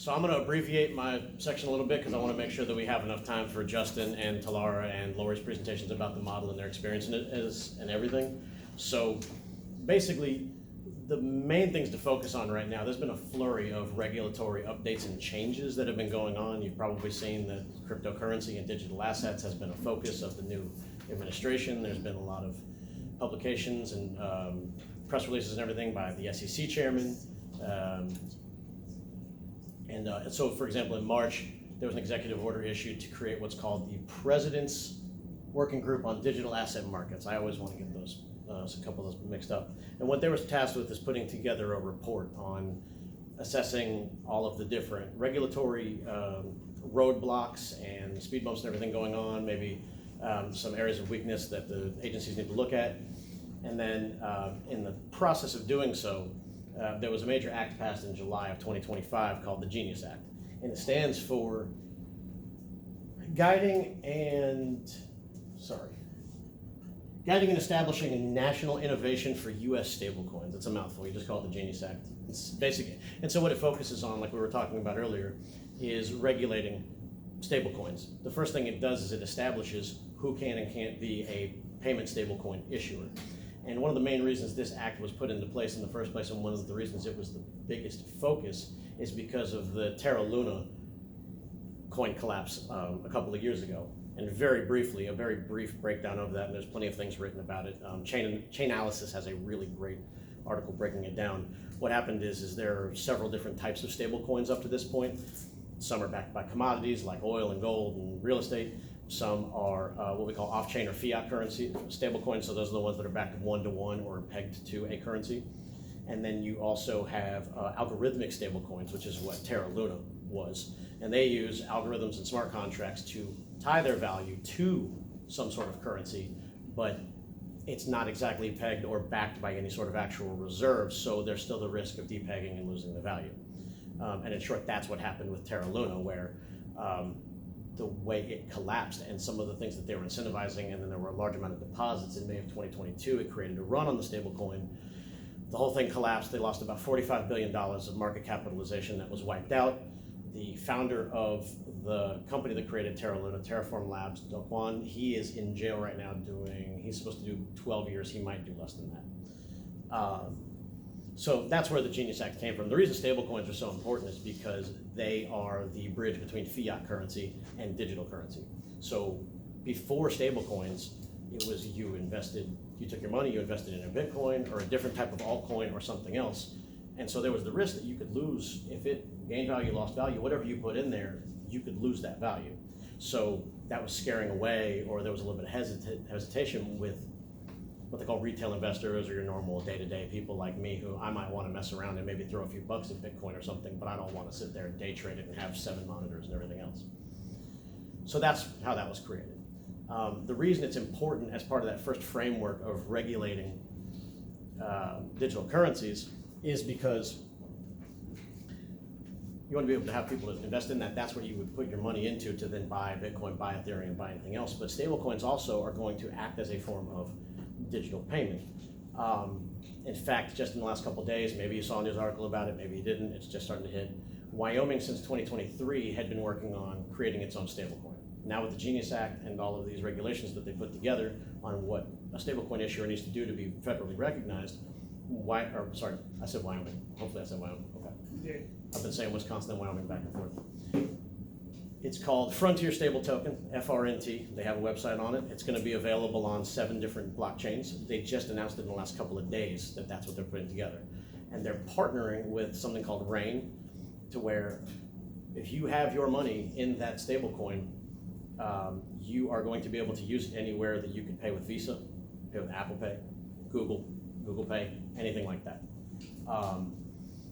So I'm going to abbreviate my section a little bit because I want to make sure that we have enough time for Justin and Talara and Lori's presentations about the model and their experience in it and everything. So basically, the main things to focus on right now, there's been a flurry of regulatory updates and changes that have been going on. You've probably seen that cryptocurrency and digital assets has been a focus of the new administration. There's been a lot of publications and press releases and everything by the SEC chairman. And so, for example, in March, there was an executive order issued to create what's called the President's Working Group on Digital Asset Markets. I always want to get those, a couple of those mixed up. And what they were tasked with is putting together a report on assessing all of the different regulatory roadblocks and speed bumps and everything going on, maybe some areas of weakness that the agencies need to look at. And then in the process of doing so, there was a major act passed in July of 2025 called the Genius Act. And it stands for guiding and establishing a national innovation for U.S. stablecoins. It's a mouthful, you just call it the Genius Act. It's basic. And so what it focuses on, like we were talking about earlier, is regulating stablecoins. The first thing it does is it establishes who can and can't be a payment stablecoin issuer. And one of the main reasons this act was put into place in the first place, and one of the reasons it was the biggest focus, is because of the Terra Luna coin collapse a couple of years ago. And very briefly, a very brief breakdown of that, and there's plenty of things written about it. Chainalysis has a really great article breaking it down. What happened is there are several different types of stable coins up to this point. Some are backed by commodities like oil and gold and real estate. Some are what we call off-chain or fiat currency stablecoins, so those are the ones that are backed one-to-one or pegged to a currency. And then you also have algorithmic stablecoins, which is what Terra Luna was. And they use algorithms and smart contracts to tie their value to some sort of currency, but it's not exactly pegged or backed by any sort of actual reserves, so there's still the risk of depegging and losing the value. And in short, that's what happened with Terra Luna, where the way it collapsed and some of the things that they were incentivizing, and then there were a large amount of deposits in May of 2022. It created a run on the stablecoin. The whole thing collapsed. They lost about $45 billion of market capitalization that was wiped out. The founder of the company that created Terra Luna, Terraform Labs, Do Kwon, he is in jail right now he's supposed to do 12 years. He might do less than that. So that's where the Genius Act came from. The reason stablecoins are so important is because they are the bridge between fiat currency and digital currency. So before stablecoins, it was you took your money, you invested in a Bitcoin or a different type of altcoin or something else. And so there was the risk that you could lose, if it gained value, lost value, whatever you put in there, you could lose that value. So that was scaring away, or there was a little bit of hesitation with what they call retail investors or your normal day-to-day people like me, who I might want to mess around and maybe throw a few bucks in Bitcoin or something, but I don't want to sit there and day trade it and have 7 monitors and everything else. So that's how that was created. The reason it's important as part of that first framework of regulating digital currencies is because you want to be able to have people that invest in that. That's where you would put your money into to then buy Bitcoin, buy Ethereum, buy anything else. But stablecoins also are going to act as a form of digital payment. In fact, just in the last couple of days, maybe you saw a news article about it, maybe you didn't, it's just starting to hit. Wyoming since 2023 had been working on creating its own stablecoin. Now with the Genius Act and all of these regulations that they put together on what a stablecoin issuer needs to do to be federally recognized, I said Wyoming. Hopefully I said Wyoming, okay. Yeah. I've been saying Wisconsin and Wyoming back and forth. It's called Frontier Stable Token, FRNT. They have a website on it. It's going to be available on 7 different blockchains. They just announced it in the last couple of days that that's what they're putting together. And they're partnering with something called Rain, to where if you have your money in that stablecoin, you are going to be able to use it anywhere that you can pay with Visa, pay with Apple Pay, Google Pay, anything like that.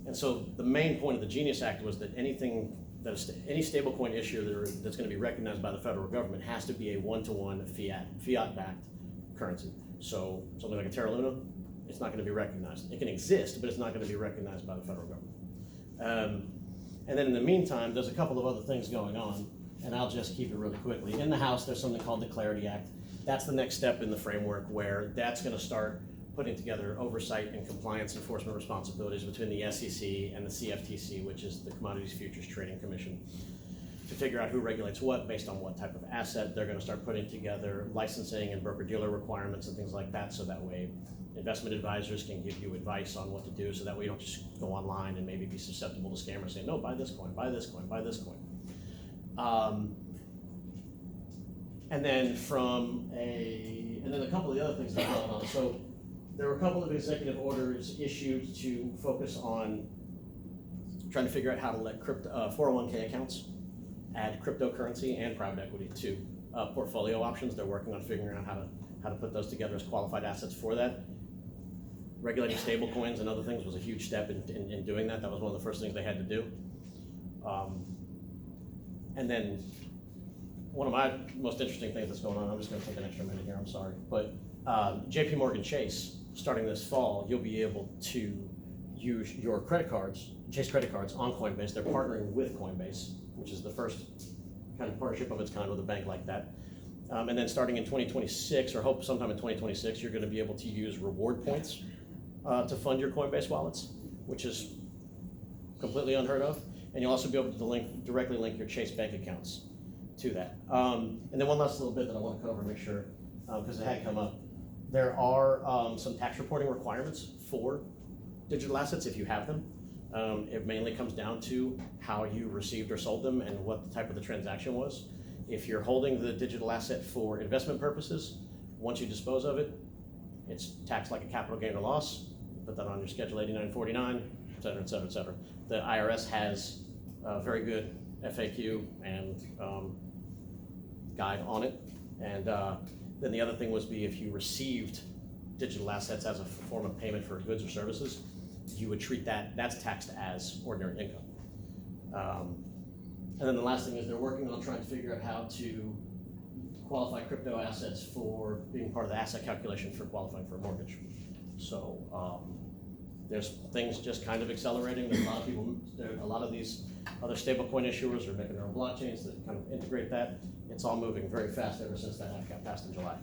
And so the main point of the Genius Act was that any stablecoin issuer that's going to be recognized by the federal government has to be a one-to-one fiat-backed currency. So something like a Terra Luna, it's not going to be recognized. It can exist, but it's not going to be recognized by the federal government. And then in the meantime, there's a couple of other things going on, and I'll just keep it really quickly. In the House, there's something called the Clarity Act. That's the next step in the framework, where that's going to start putting together oversight and compliance enforcement responsibilities between the SEC and the CFTC, which is the Commodities Futures Trading Commission, to figure out who regulates what based on what type of asset. They're going to start putting together licensing and broker-dealer requirements and things like that, so that way investment advisors can give you advice on what to do, so that way you don't just go online and maybe be susceptible to scammers saying, no, buy this coin, buy this coin, buy this coin. And then a couple of the other things that are going on. So there were a couple of executive orders issued to focus on trying to figure out how to let 401k accounts add cryptocurrency and private equity to portfolio options. They're working on figuring out how to put those together as qualified assets for that. Regulating stable coins and other things was a huge step in doing that. That was one of the first things they had to do. And then one of my most interesting things that's going on, I'm just going to take an extra minute here, I'm sorry, but JP Morgan Chase, starting this fall, you'll be able to use your credit cards, Chase credit cards on Coinbase. They're partnering with Coinbase, which is the first kind of partnership of its kind with a bank like that. And then starting in 2026, or hope sometime in 2026, you're going to be able to use reward points to fund your Coinbase wallets, which is completely unheard of. And you'll also be able to directly link your Chase bank accounts to that. And then one last little bit that I want to cover, make sure, because it had come up. There are some tax reporting requirements for digital assets if you have them. It mainly comes down to how you received or sold them and what the type of the transaction was. If you're holding the digital asset for investment purposes, once you dispose of it, it's taxed like a capital gain or loss. Put that on your Schedule 8949, et cetera, et cetera, et cetera. The IRS has a very good FAQ and guide on it. And then the other thing was if you received digital assets as a form of payment for goods or services, you would treat that's taxed as ordinary income. And then the last thing is they're working on trying to figure out how to qualify crypto assets for being part of the asset calculation for qualifying for a mortgage. So there's things just kind of accelerating. There's a lot of these other stablecoin issuers are making their own blockchains that kind of integrate that. It's all moving very fast ever since that act got passed in July.